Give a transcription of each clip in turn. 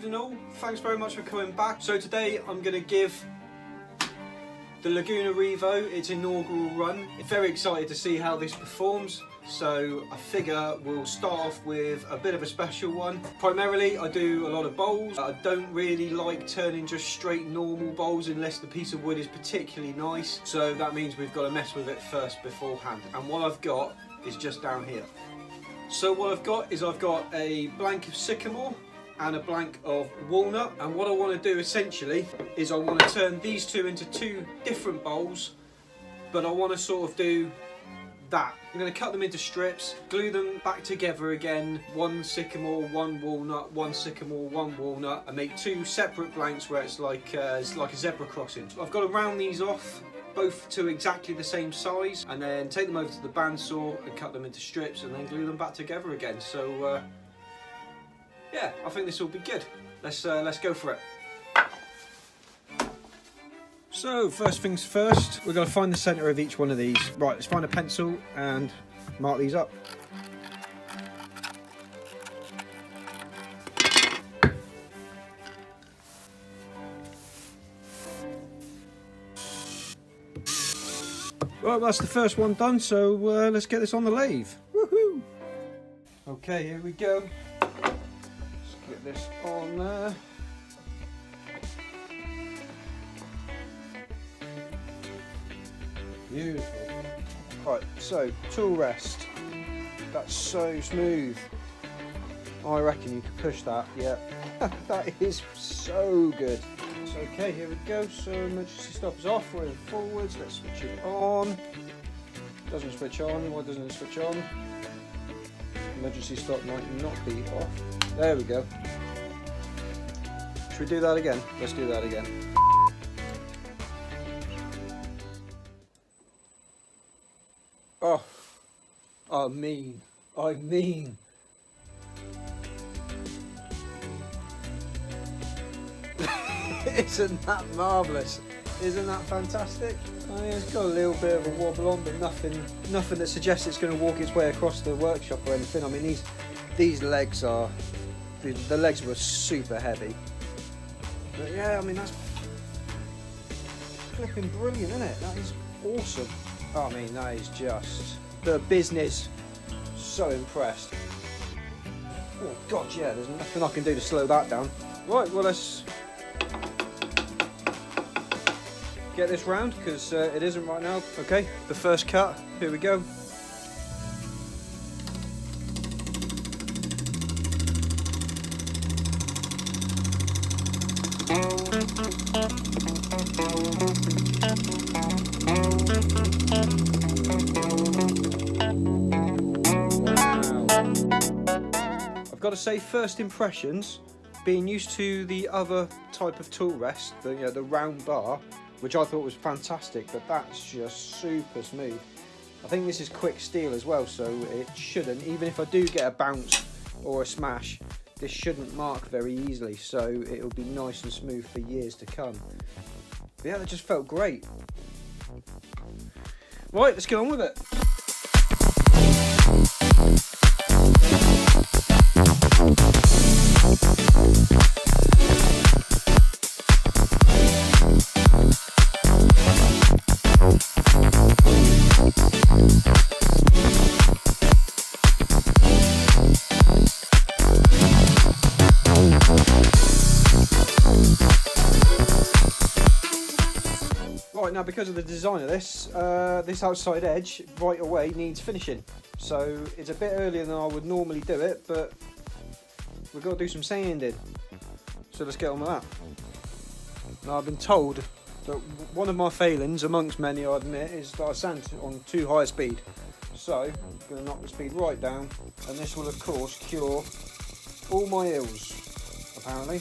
and all, thanks very much for coming back. So today I'm going to give the Laguna Revo its inaugural run. I'm very excited to see how this performs, so I figure we'll start off with a bit of a special one. Primarily I do a lot of bowls. I don't really like turning just straight normal bowls unless the piece of wood is particularly nice, so that means we've got to mess with it first beforehand, and what I've got is just down here. So what I've got is I've got a blank of sycamore and a blank of walnut, and what I want to do essentially is I want to turn these two into two different bowls, but I want to sort of do that. I'm going to cut them into strips, glue them back together again, one sycamore, one walnut, one sycamore, one walnut, and make two separate blanks where it's like a zebra crossing. I've got to round these off both to exactly the same size, and then take them over to the bandsaw and cut them into strips and then glue them back together again. So yeah, I think this will be good. Let's go for it. So first things first, we're going to find the centre of each one of these. Right, let's find a pencil and mark these up. Well, that's the first one done, so let's get this on the lathe. Woohoo! Okay, here we go. Let's get this on there. Beautiful. Right, so tool rest. That's so smooth. I reckon you could push that, yeah. That is so good. Okay, here we go. So emergency stop is off. We're in forwards. Let's switch it on. Doesn't switch on. Why doesn't it switch on? Emergency stop might not be off. There we go. Should we do that again? Let's do that again. Oh, I mean. Isn't that marvellous? Isn't that fantastic? Oh, yeah, it's got a little bit of a wobble on, but nothing that suggests it's going to walk its way across the workshop or anything. I mean, these legs are, the legs were super heavy. But yeah, I mean, that's flipping brilliant, isn't it? That is awesome. I mean, that is just the business. So impressed. Oh God, yeah, there's nothing I can do to slow that down. Right, well, let's get this round, because it isn't right now. Okay, the first cut, here we go. Wow. I've got to say, first impressions, being used to the other type of tool rest, the round bar, which I thought was fantastic, but that's just super smooth. I think this is quick steel as well, so it shouldn't, even if I do get a bounce or a smash, this shouldn't mark very easily, so it'll be nice and smooth for years to come. But yeah, that just felt great. Right, let's get on with it. Right, now because of the design of this, this outside edge right away needs finishing. So it's a bit earlier than I would normally do it, but we've got to do some sanding. So let's get on with that. Now, I've been told that one of my failings, amongst many I admit, is that I sand on too high a speed. So I'm going to knock the speed right down, and this will of course cure all my ills, apparently.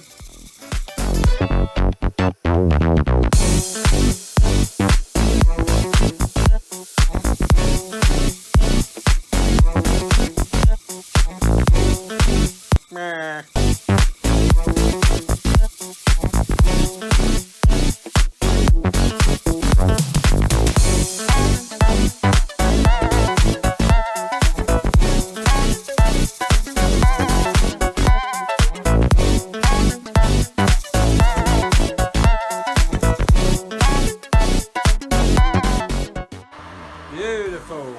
Beautiful.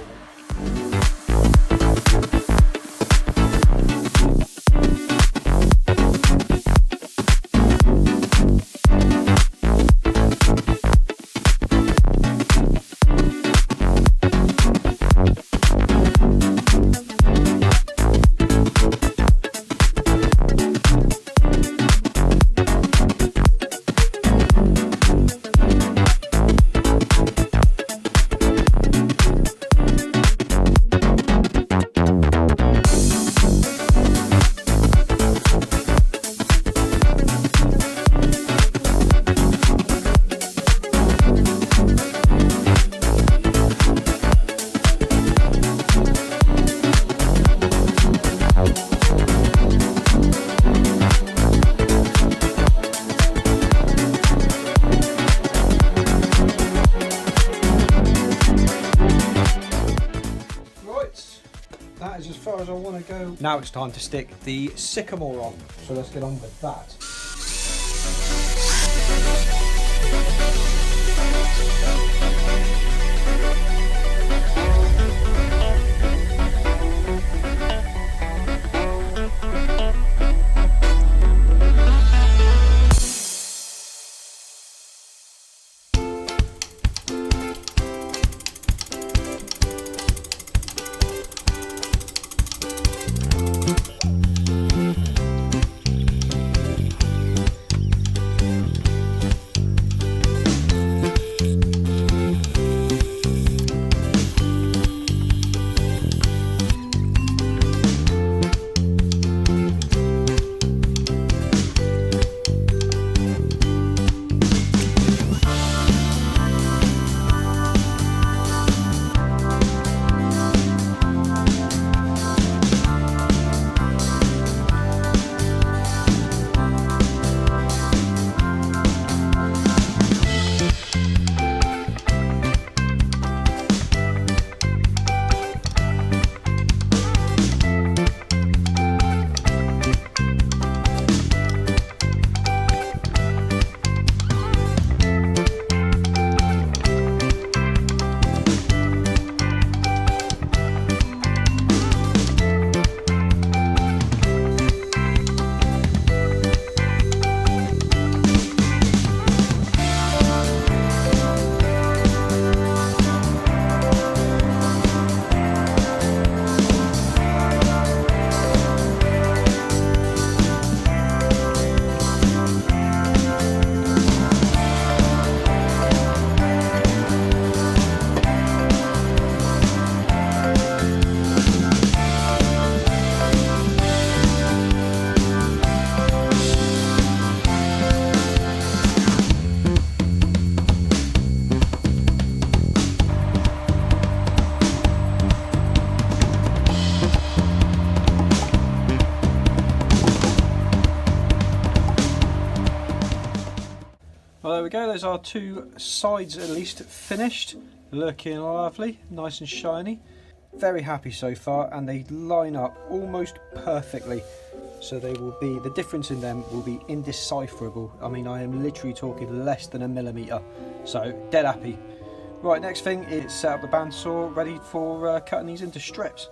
That is as far as I want to go. Now it's time to stick the sycamore on, so let's get on with that. Well, there we go, there's our two sides at least finished. Looking lovely, nice and shiny. Very happy so far, and they line up almost perfectly. So they will be, the difference in them will be indecipherable. I mean, I am literally talking less than a millimetre. So, dead happy. Right, next thing is set up the bandsaw, ready for cutting these into strips.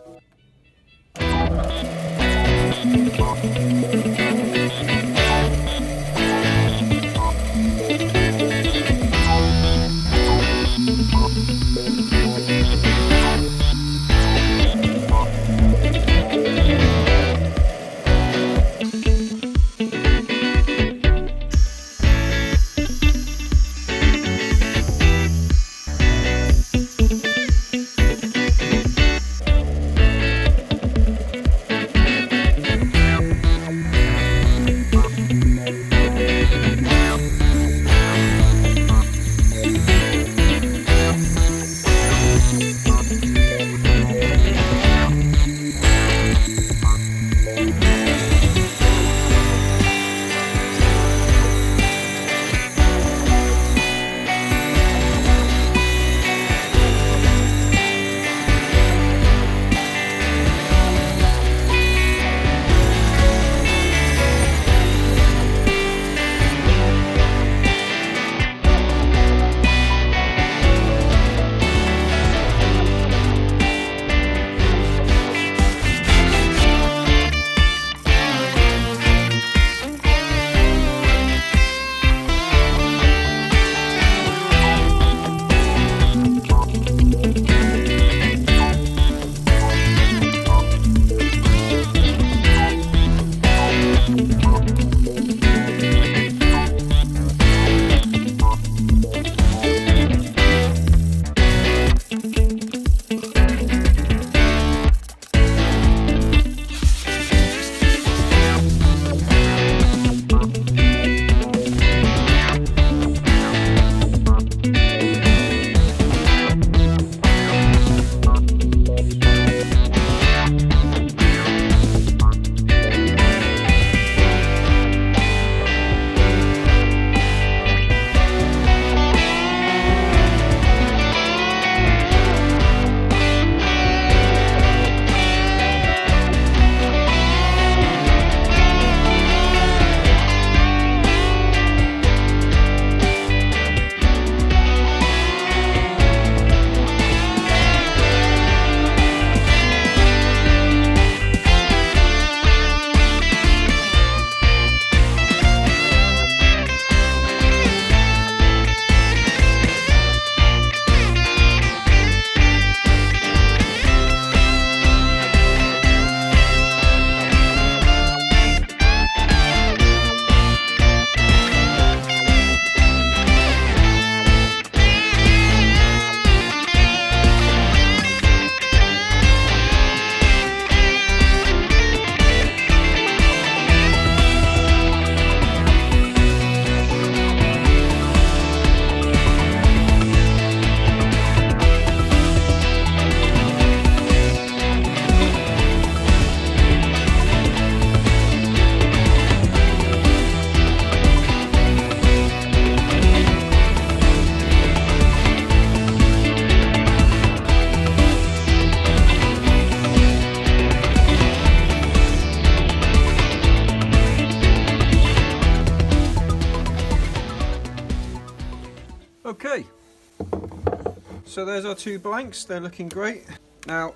So there's our 2 blanks, they're looking great. Now,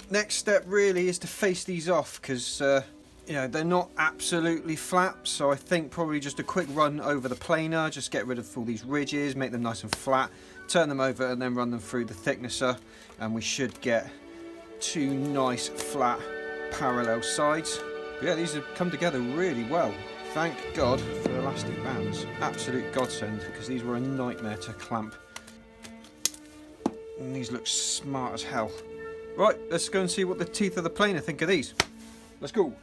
next step really is to face these off, because you know, they're not absolutely flat, so I think probably just a quick run over the planer, just get rid of all these ridges, make them nice and flat, turn them over and then run them through the thicknesser, and we should get 2 nice flat parallel sides. But yeah, these have come together really well. Thank God for elastic bands. Absolute godsend, because these were a nightmare to clamp. And these look smart as hell. Right, let's go and see what the teeth of the planer think of these. Let's go.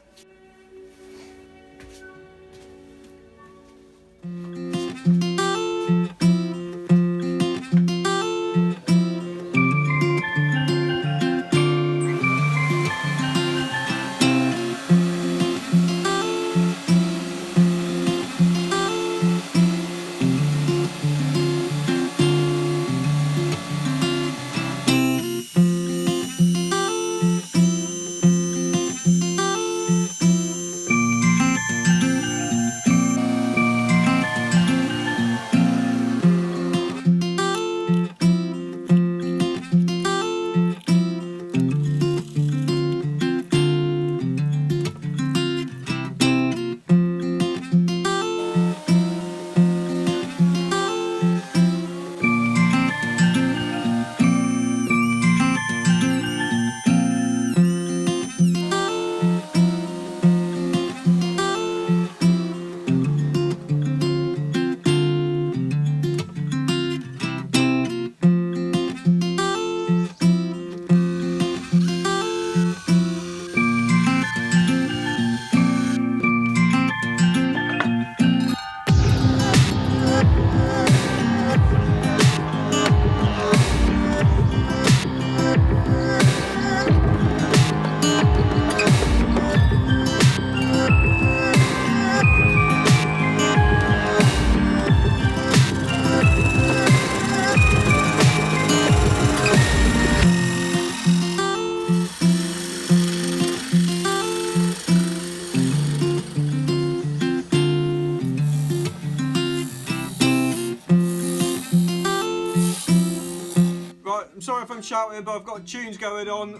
I'm sorry if I'm shouting, but I've got tunes going on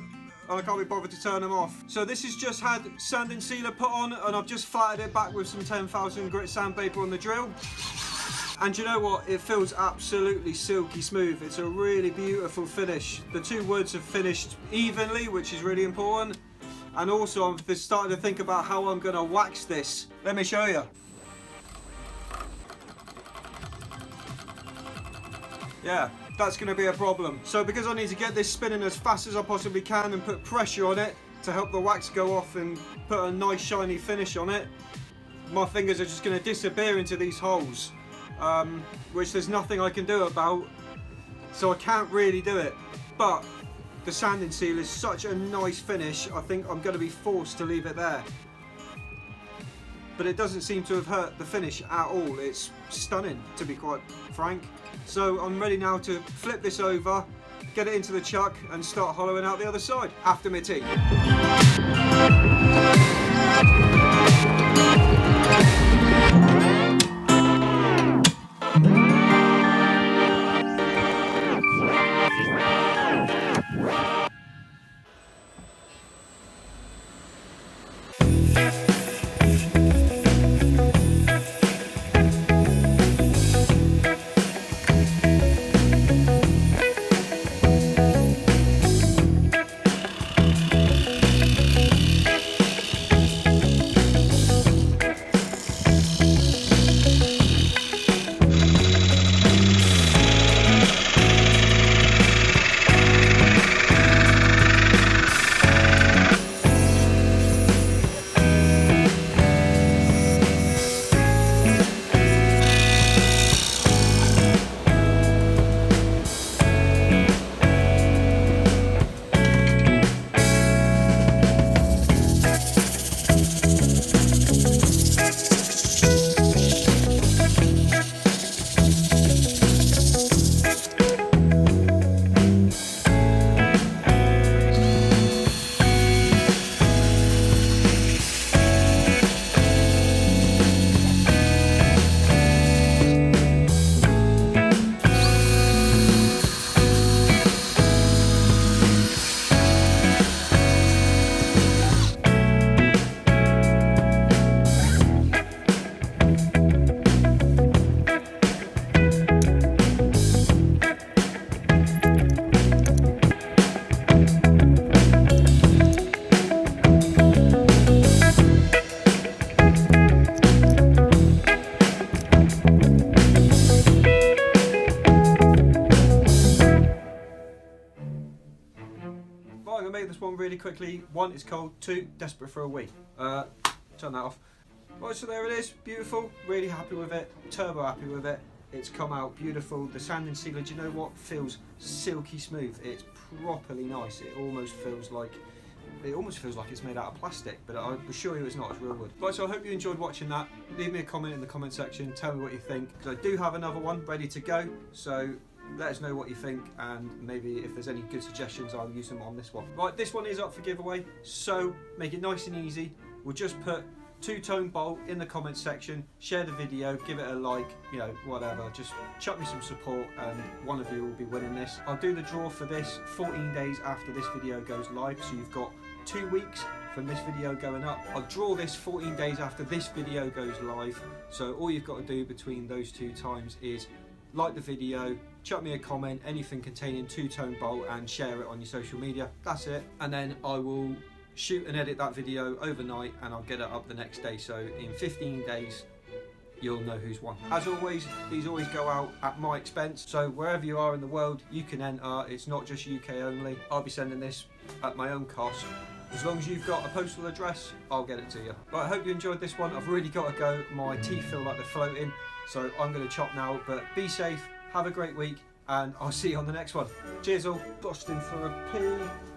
and I can't be bothered to turn them off. So this has just had sanding sealer put on, and I've just flatted it back with some 10,000 grit sandpaper on the drill. And you know what? It feels absolutely silky smooth. It's a really beautiful finish. The 2 woods have finished evenly, which is really important. And also I'm just starting to think about how I'm going to wax this. Let me show you. Yeah, that's going to be a problem. So because I need to get this spinning as fast as I possibly can and put pressure on it to help the wax go off and put a nice shiny finish on it, my fingers are just going to disappear into these holes, which there's nothing I can do about, so I can't really do it. But the sanding seal is such a nice finish, I think I'm going to be forced to leave it there. But it doesn't seem to have hurt the finish at all. It's stunning, to be quite frank. So I'm ready now to flip this over, get it into the chuck and start hollowing out the other side after my tea. one really quickly. 1, it's cold. 2, desperate for a wee. Turn that off. Right, so there it is, beautiful, really happy with it, turbo happy with it. It's come out beautiful. The sanding sealer, do you know what? Feels silky smooth. It's properly nice. It almost feels like it's made out of plastic, but I assure you it's not, it's real wood. Right, so I hope you enjoyed watching that. Leave me a comment in the comment section, tell me what you think, because I do have another one ready to go, so let us know what you think, and maybe if there's any good suggestions, I'll use them on this one. Right, this one is up for giveaway, so make it nice and easy. We'll just put two-tone bolt in the comment section, share the video, give it a like, you know, whatever, just chuck me some support and one of you will be winning this. I'll do the draw for this 14 days after this video goes live, so you've got 2 weeks from this video going up. I'll draw this 14 days after this video goes live, so all you've got to do between those 2 times is like the video, chuck me a comment, anything containing two-tone bolt, and share it on your social media. That's it, and then I will shoot and edit that video overnight and I'll get it up the next day, so in 15 days you'll know who's won. As always, these always go out at my expense, so wherever you are in the world you can enter. It's not just UK only. I'll be sending this at my own cost. As long as you've got a postal address, I'll get it to you. Right, I hope you enjoyed this one. I've really got to go. My teeth feel like they're floating, so I'm going to chop now, but be safe, have a great week, and I'll see you on the next one. Cheers all. Busting for a pee.